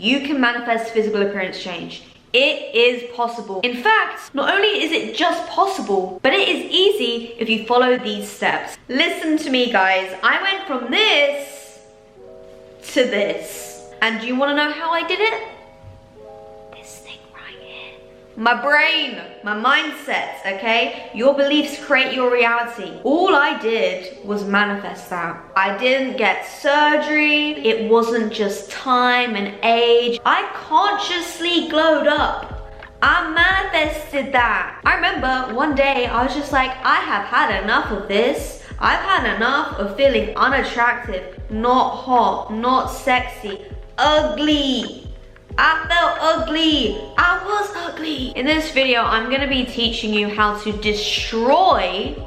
you can manifest physical appearance change. It is possible. In fact, not only is it just possible, but it is easy if you follow these steps. Listen to me, guys. I went from this to this. And do you want to know how I did it? This thing right here. My brain, my mindset, okay? Your beliefs create your reality. All I did was manifest that. I didn't get surgery. It wasn't just time and age. I consciously glowed up. I manifested that. I remember one day I was just like, I have had enough of this. I've had enough of feeling unattractive, not hot, not sexy, ugly. I felt ugly. I was ugly. In this video, I'm gonna be teaching you how to destroy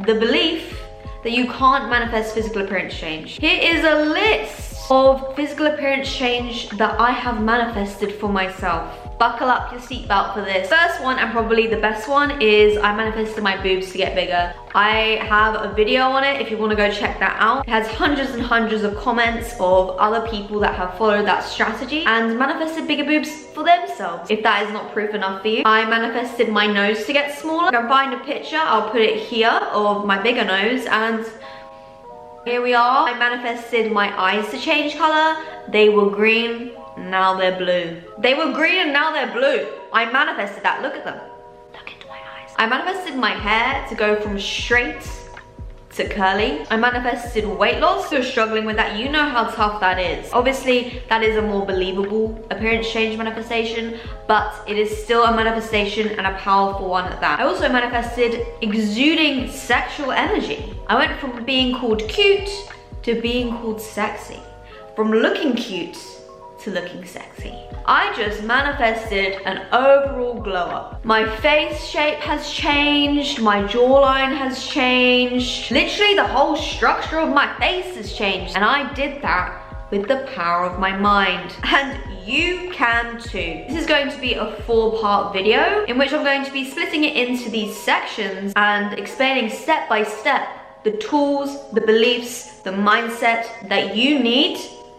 the belief that you can't manifest physical appearance change. Here is a list of physical appearance change that I have manifested for myself. Buckle up your seatbelt for this. First one, and probably the best one, is I manifested my boobs to get bigger. I have a video on it if you want to go check that out. It has hundreds and hundreds of comments of other people that have followed that strategy and manifested bigger boobs for themselves. If that is not proof enough for you, I manifested my nose to get smaller. I can find a picture, I'll put it here, of my bigger nose, and here we are. I manifested my eyes to change color. They were green, now they're blue. They were green and now they're blue. I manifested that, look at them. Look into my eyes. I manifested my hair to go from straight to curly. I manifested weight loss. If you're struggling with that, you know how tough that is. Obviously, that is a more believable appearance change manifestation, but it is still a manifestation and a powerful one at that. I also manifested exuding sexual energy. I went from being called cute to being called sexy. From looking cute to looking sexy. I just manifested an overall glow up. My face shape has changed, my jawline has changed. Literally the whole structure of my face has changed. And I did that with the power of my mind. And you can too. This is going to be a 4-part video in which I'm going to be splitting it into these sections and explaining step by step the tools, the beliefs, the mindset that you need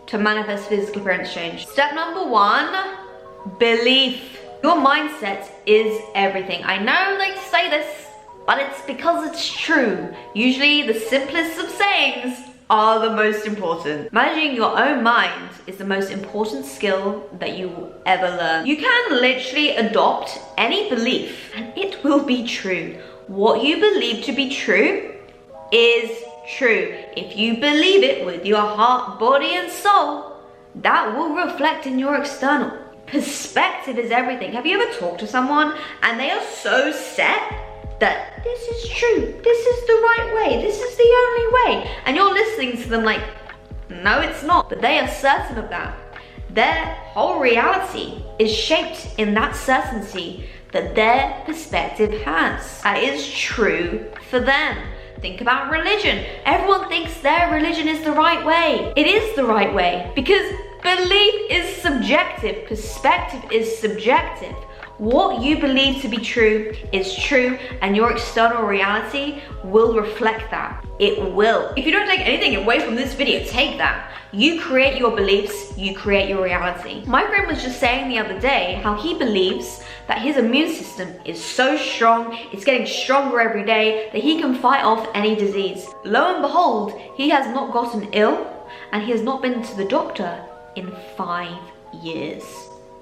to manifest physical appearance change. Step number 1, belief. Your mindset is everything. I know I like to say this, but it's because it's true. Usually the simplest of sayings are the most important. Managing your own mind is the most important skill that you will ever learn. You can literally adopt any belief and it will be true. What you believe to be true is true. If you believe it with your heart, body, and soul, that will reflect in your external. Perspective is everything. Have you ever talked to someone and they are so set that this is true, this is the right way, this is the only way, and you're listening to them like, no it's not, but they are certain of that. Their whole reality is shaped in that certainty that their perspective has. That is true for them. Think about religion. Everyone thinks their religion is the right way. It is the right way because belief is subjective, perspective is subjective. What you believe to be true is true, and your external reality will reflect that. It will. If you don't take anything away from this video, take that. You create your beliefs, you create your reality. My friend was just saying the other day how he believes that his immune system is so strong, it's getting stronger every day, that he can fight off any disease. Lo and behold, he has not gotten ill, and he has not been to the doctor in 5 years.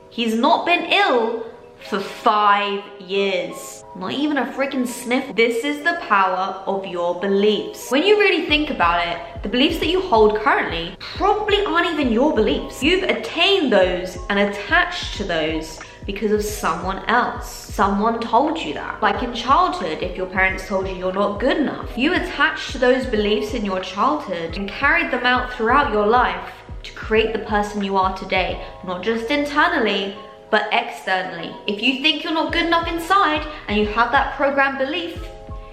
He's not been ill for 5 years. Not even a freaking sniff. This is the power of your beliefs. When you really think about it, the beliefs that you hold currently probably aren't even your beliefs. You've attained those and attached to those because of someone else. Someone told you that. Like in childhood, if your parents told you you're not good enough, you attached to those beliefs in your childhood and carried them out throughout your life to create the person you are today. Not just internally, but externally. If you think you're not good enough inside and you have that programmed belief,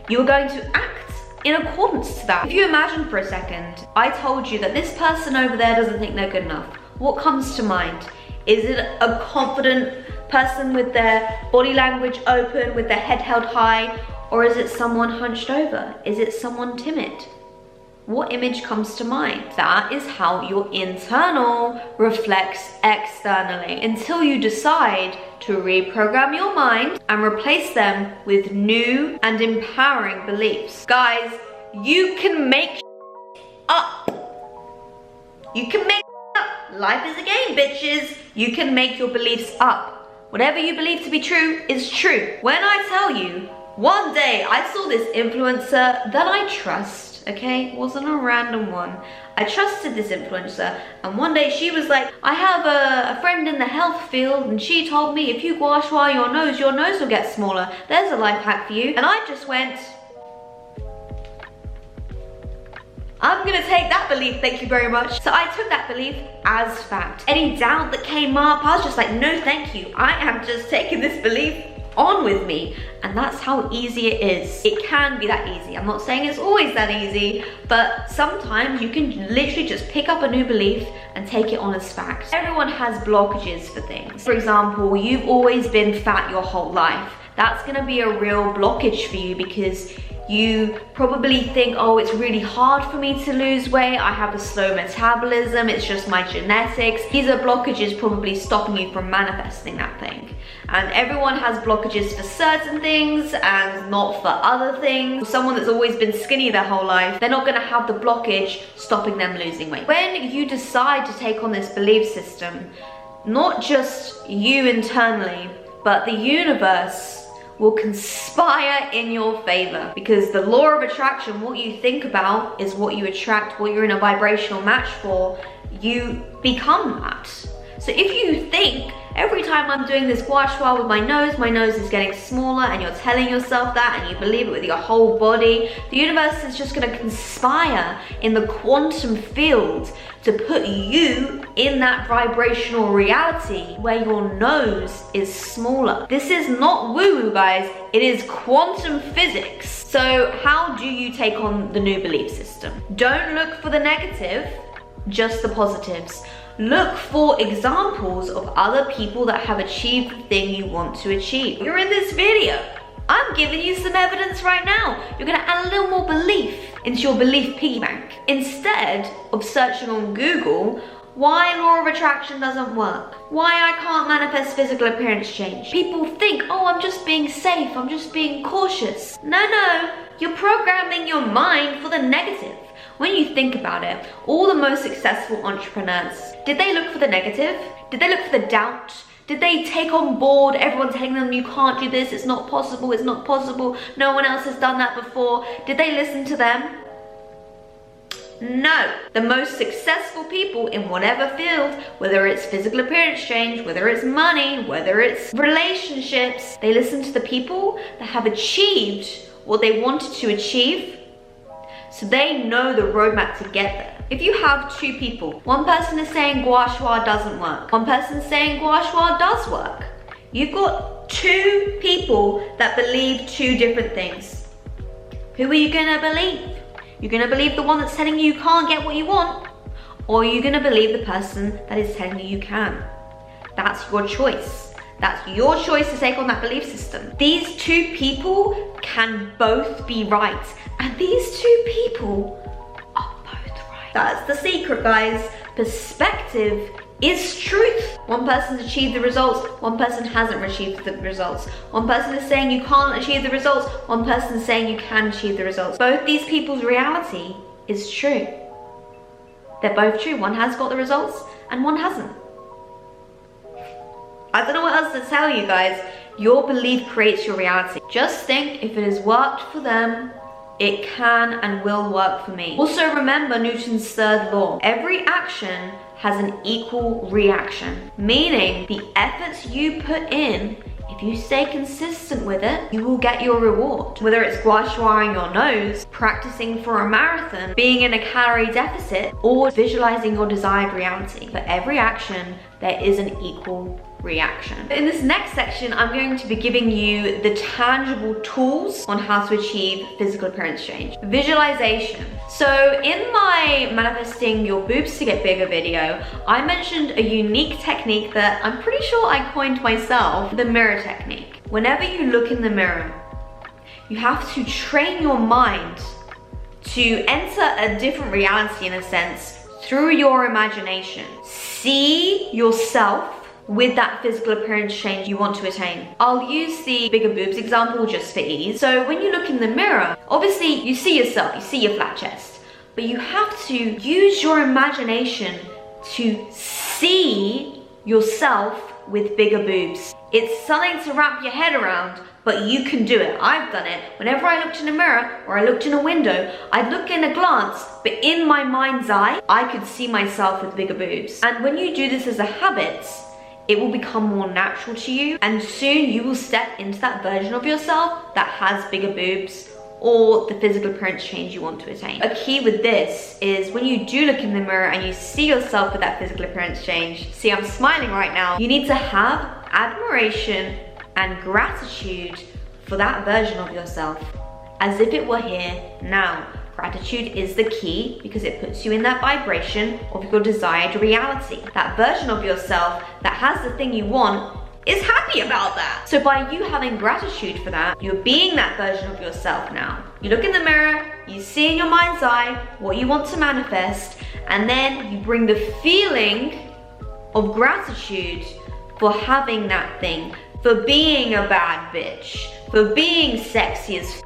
you're going to act in accordance to that. If you imagine for a second, I told you that this person over there doesn't think they're good enough. What comes to mind? Is it a confident person with their body language open, with their head held high? Or is it someone hunched over? Is it someone timid? what image comes to mind? That is how your internal reflects externally until you decide to reprogram your mind and replace them with new and empowering beliefs. Guys, you can make up. You can make up. Life is a game, bitches. You can make your beliefs up. Whatever you believe to be true is true. When I tell you, one day I saw this influencer that I trust, okay? It wasn't a random one. I trusted this influencer, and one day she was like, I have a friend in the health field, and she told me if you gua sha your nose will get smaller. There's a life hack for you. And I just went, I'm gonna take that belief, thank you very much. So I took that belief as fact. Any doubt that came up, I was just like, no thank you. I am just taking this belief on with me. And that's how easy it is. It can be that easy. I'm not saying it's always that easy, but sometimes you can literally just pick up a new belief and take it on as fact. Everyone has blockages for things. For example, you've always been fat your whole life. That's gonna be a real blockage for you because you probably think, oh, it's really hard for me to lose weight. I have a slow metabolism. It's just my genetics. These are blockages probably stopping you from manifesting that thing. And everyone has blockages for certain things and not for other things. Someone that's always been skinny their whole life, they're not gonna have the blockage stopping them losing weight. When you decide to take on this belief system, not just you internally, but the universe will conspire in your favor, because the law of attraction, what you think about is what you attract. What you're in a vibrational match for, you become that. So if you think every time I'm doing this gua sha with my nose is getting smaller, and you're telling yourself that and you believe it with your whole body, the universe is just gonna conspire in the quantum field to put you in that vibrational reality where your nose is smaller. This is not woo-woo, guys. It is quantum physics. So how do you take on the new belief system? Don't look for the negative, just the positives. Look for examples of other people that have achieved the thing you want to achieve. You're in this video. I'm giving you some evidence right now. You're gonna add a little more belief into your belief piggy bank. Instead of searching on Google, why law of attraction doesn't work, why I can't manifest physical appearance change. People think, oh, I'm just being safe, I'm just being cautious. No, you're programming your mind for the negative. When you think about it, all the most successful entrepreneurs, did they look for the negative? Did they look for the doubt? Did they take on board everyone telling them you can't do this, it's not possible, no one else has done that before? Did they listen to them? No. The most successful people in whatever field, whether it's physical appearance change, whether it's money, whether it's relationships, they listen to the people that have achieved what they wanted to achieve, so they know the roadmap to get there. If you have two people, one person is saying gua sha doesn't work, one person is saying gua sha does work. You've got two people that believe two different things. Who are you gonna believe? You're gonna believe the one that's telling you you can't get what you want, or you're gonna believe the person that is telling you you can. That's your choice. That's your choice to take on that belief system. These two people can both be right, and these two people are both right. That's the secret, guys. Perspective is truth. One person's achieved the results, one person hasn't achieved the results. One person is saying you can't achieve the results, one person is saying you can achieve the results. Both these people's reality is true. They're both true. One has got the results and one hasn't. I don't know what else to tell you, guys. Your belief creates your reality. Just think, if it has worked for them, it can and will work for me. Also remember Newton's third law. Every action has an equal reaction, meaning the efforts you put in, if you stay consistent with it, you will get your reward. Whether it's gua sha-ing your nose, practicing for a marathon, being in a calorie deficit, or visualizing your desired reality. For every action, there is an equal reaction. In this next section, I'm going to be giving you the tangible tools on how to achieve physical appearance change. Visualization. So in my manifesting your boobs to get bigger video, I mentioned a unique technique that I'm pretty sure I coined myself, the mirror technique. Whenever you look in the mirror, you have to train your mind to enter a different reality in a sense through your imagination. See yourself with that physical appearance change you want to attain. I'll use the bigger boobs example just for ease. So when you look in the mirror, obviously you see yourself, you see your flat chest, but you have to use your imagination to see yourself with bigger boobs. It's something to wrap your head around, but you can do it. I've done it. Whenever I looked in a mirror or I looked in a window, I'd look in a glance, but in my mind's eye, I could see myself with bigger boobs. And when you do this as a habit, it will become more natural to you, and soon you will step into that version of yourself that has bigger boobs or the physical appearance change you want to attain. A key with this is when you do look in the mirror and you see yourself with that physical appearance change, see I'm smiling right now, you need to have admiration and gratitude for that version of yourself as if it were here now. Gratitude is the key because it puts you in that vibration of your desired reality. That version of yourself that has the thing you want is happy about that. So by you having gratitude for that, you're being that version of yourself now. You look in the mirror, you see in your mind's eye what you want to manifest, and then you bring the feeling of gratitude for having that thing, for being a bad bitch, for being sexy as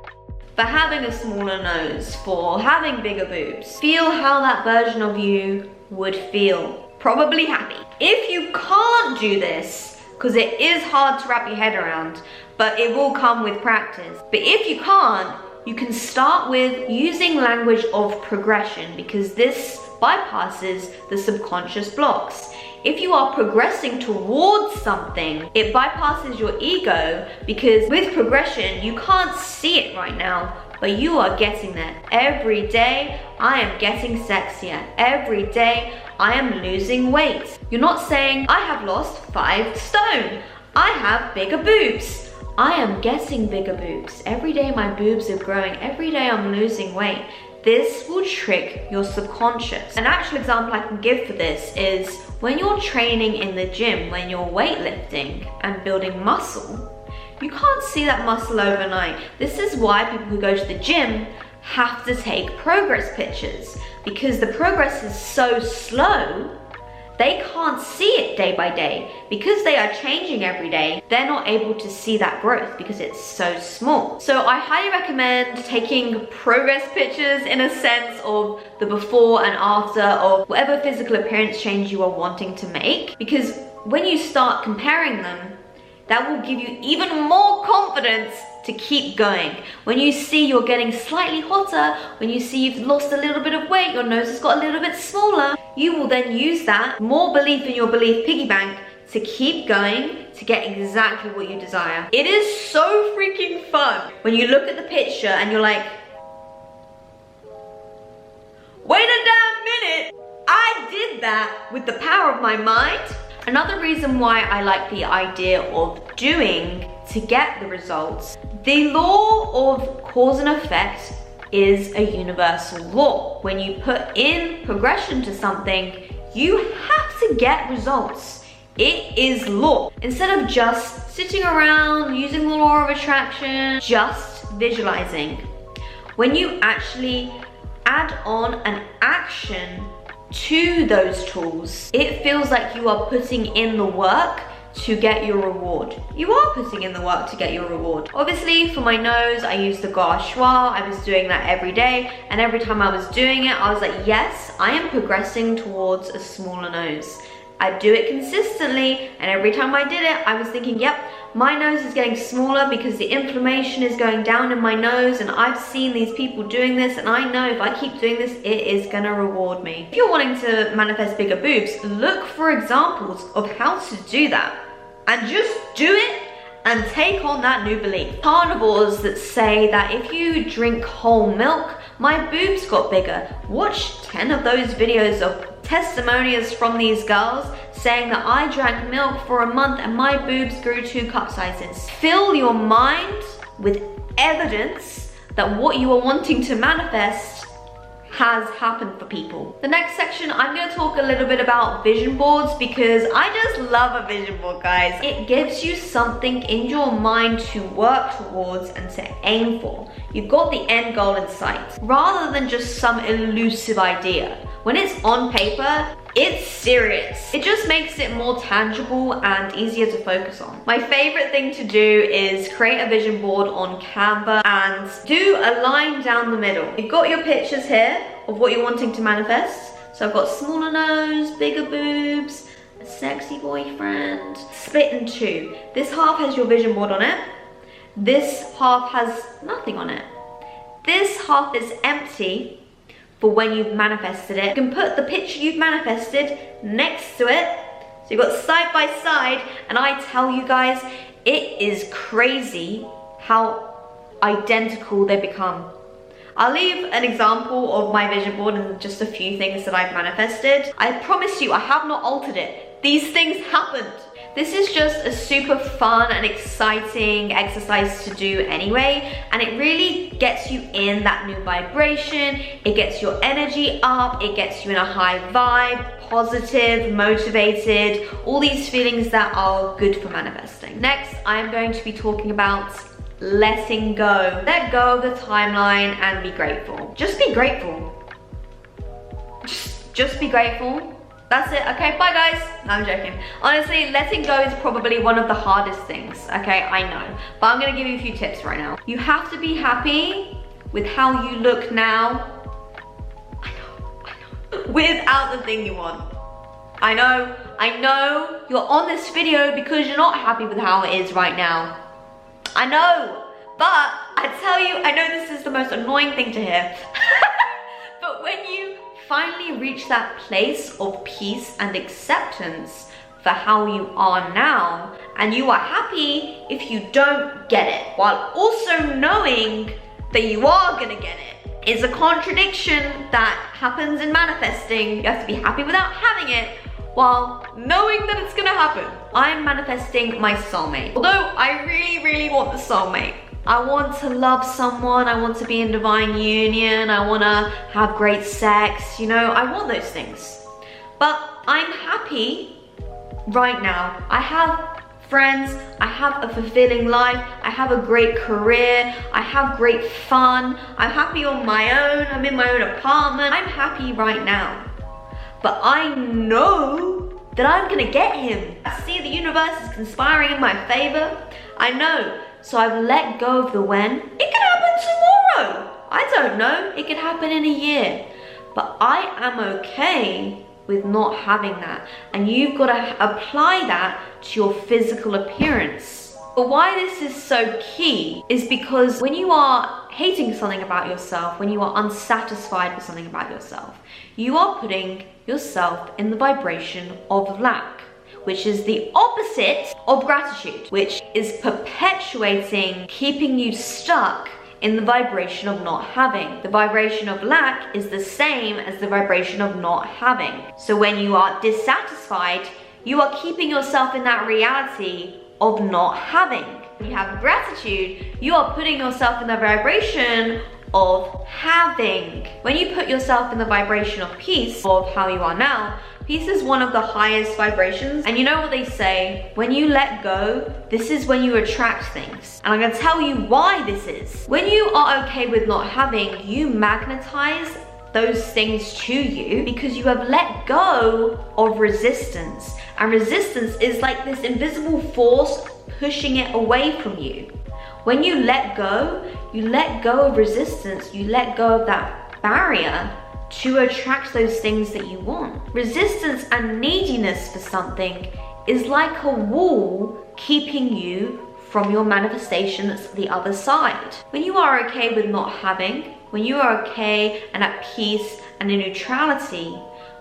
for having a smaller nose, for having bigger boobs. Feel how that version of you would feel. Probably happy. If you can't do this, because it is hard to wrap your head around, but it will come with practice. But if you can't, you can start with using language of progression, because this bypasses the subconscious blocks. If you are progressing towards something, it bypasses your ego, because with progression, you can't see it right now, but you are getting there. Every day, I am getting sexier. Every day, I am losing weight. You're not saying, I have lost 5 stone. I have bigger boobs. I am getting bigger boobs. Every day, my boobs are growing. Every day, I'm losing weight. This will trick your subconscious. An actual example I can give for this is when you're training in the gym, when you're weightlifting and building muscle, you can't see that muscle overnight. This is why people who go to the gym have to take progress pictures, because the progress is so slow, they can't see it day by day. Because they are changing every day, they're not able to see that growth because it's so small. So I highly recommend taking progress pictures in a sense of the before and after of whatever physical appearance change you are wanting to make, because when you start comparing them, that will give you even more confidence to keep going. When you see you're getting slightly hotter, when you see you've lost a little bit of weight, your nose has got a little bit smaller, you will then use that more belief in your belief piggy bank to keep going to get exactly what you desire. It is so freaking fun when you look at the picture and you're like, wait a damn minute, I did that with the power of my mind. Another reason why I like the idea of doing to get the results, the law of cause and effect is a universal law. When you put in progression to something, you have to get results. It is law. Instead of just sitting around using the law of attraction, just visualizing. When you actually add on an action to those tools, it feels like you are putting in the work to get your reward. You are putting in the work to get your reward. Obviously, for my nose, I use the gua shui. I was doing that every day, and every time I was doing it, I was like, yes, I am progressing towards a smaller nose. I do it consistently, and every time I did it, I was thinking, yep, my nose is getting smaller because the inflammation is going down in my nose, and I've seen these people doing this, and I know if I keep doing this, it is gonna reward me. If you're wanting to manifest bigger boobs, look for examples of how to do that, and just do it and take on that new belief. Carnivores that say that if you drink whole milk, my boobs got bigger. Watch 10 of those videos of testimonials from these girls saying that I drank milk for a month and my boobs grew 2 cup sizes. Fill your mind with evidence that what you are wanting to manifest has happened for people. The next section, I'm going to talk a little bit about vision boards because I just love a vision board, guys. It gives you something in your mind to work towards and to aim for. You've got the end goal in sight, rather than just some elusive idea. When it's on paper, it's serious. It just makes it more tangible and easier to focus on. My favorite thing to do is create a vision board on Canva and do a line down the middle. You've got your pictures here of what you're wanting to manifest. So I've got smaller nose, bigger boobs, a sexy boyfriend, split in two. This half has your vision board on it. This half has nothing on it. This half is empty for when you've manifested it. You can put the picture you've manifested next to it. So you've got side by side, and I tell you guys, it is crazy how identical they become. I'll leave an example of my vision board and just a few things that I've manifested. I promise you, I have not altered it. These things happened. This is just a super fun and exciting exercise to do anyway, and it really gets you in that new vibration. It gets your energy up, it gets you in a high vibe, positive, motivated, all these feelings that are good for manifesting. Next, I'm going to be talking about letting go. Let go of the timeline and be grateful. Just be grateful. Just be grateful. That's it. Okay, bye guys. No, I'm joking. Honestly, letting go is probably one of the hardest things. Okay, I know. But I'm gonna give you a few tips right now. You have to be happy with how you look now. I know. Without the thing you want. I know you're on this video because you're not happy with how it is right now. I know, but I tell you, I know this is the most annoying thing to hear. But when you finally reach that place of peace and acceptance for how you are now, and you are happy if you don't get it, while also knowing that you are gonna get it, is a contradiction that happens in manifesting. You have to be happy without having it, while knowing that it's gonna happen. I'm manifesting my soulmate. Although I really want the soulmate. I want to love someone, I want to be in divine union, I want to have great sex, you know, I want those things. But I'm happy right now. I have friends, I have a fulfilling life, I have a great career, I have great fun, I'm happy on my own, I'm in my own apartment, I'm happy right now. But I know that I'm gonna get him. I see the universe is conspiring in my favor. I know. So I've let go of the when. It could happen tomorrow. I don't know. It could happen in a year. But I am okay with not having that. And you've got to apply that to your physical appearance. But why this is so key is because when you are hating something about yourself, when you are unsatisfied with something about yourself, you are putting yourself in the vibration of lack, which is the opposite of gratitude, which is perpetuating, keeping you stuck in the vibration of not having. The vibration of lack is the same as the vibration of not having. So when you are dissatisfied, you are keeping yourself in that reality of not having. When you have gratitude, you are putting yourself in the vibration of having. When you put yourself in the vibration of peace, of how you are now, peace is one of the highest vibrations. And you know what they say, when you let go, this is when you attract things. And I'm gonna tell you why this is. When you are okay with not having, you magnetize those things to you because you have let go of resistance. And resistance is like this invisible force pushing it away from you. When you let go of resistance, you let go of that barrier to attract those things that you want. Resistance and neediness for something is like a wall keeping you from your manifestation that's the other side. When you are okay with not having, when you are okay and at peace and in neutrality,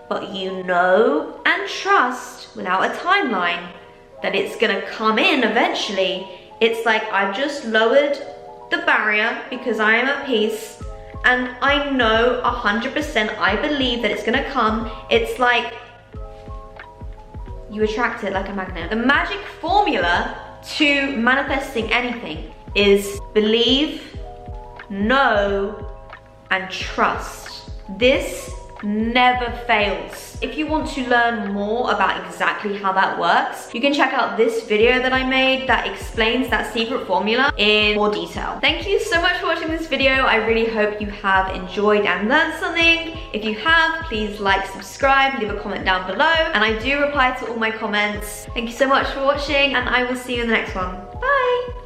but you know and trust without a timeline that it's gonna come in eventually, it's like I've just lowered the barrier because I am at peace and I know 100%, I believe that it's gonna come. It's like you attract it like a magnet. The magic formula to manifesting anything is believe, know, and trust. this never fails. If you want to learn more about exactly how that works, you can check out this video that I made that explains that secret formula in more detail. Thank you so much for watching this video. I really hope you have enjoyed and learned something. If you have, please like, subscribe, leave a comment down below, and I do reply to all my comments. Thank you so much for watching, and I will see you in the next one. Bye!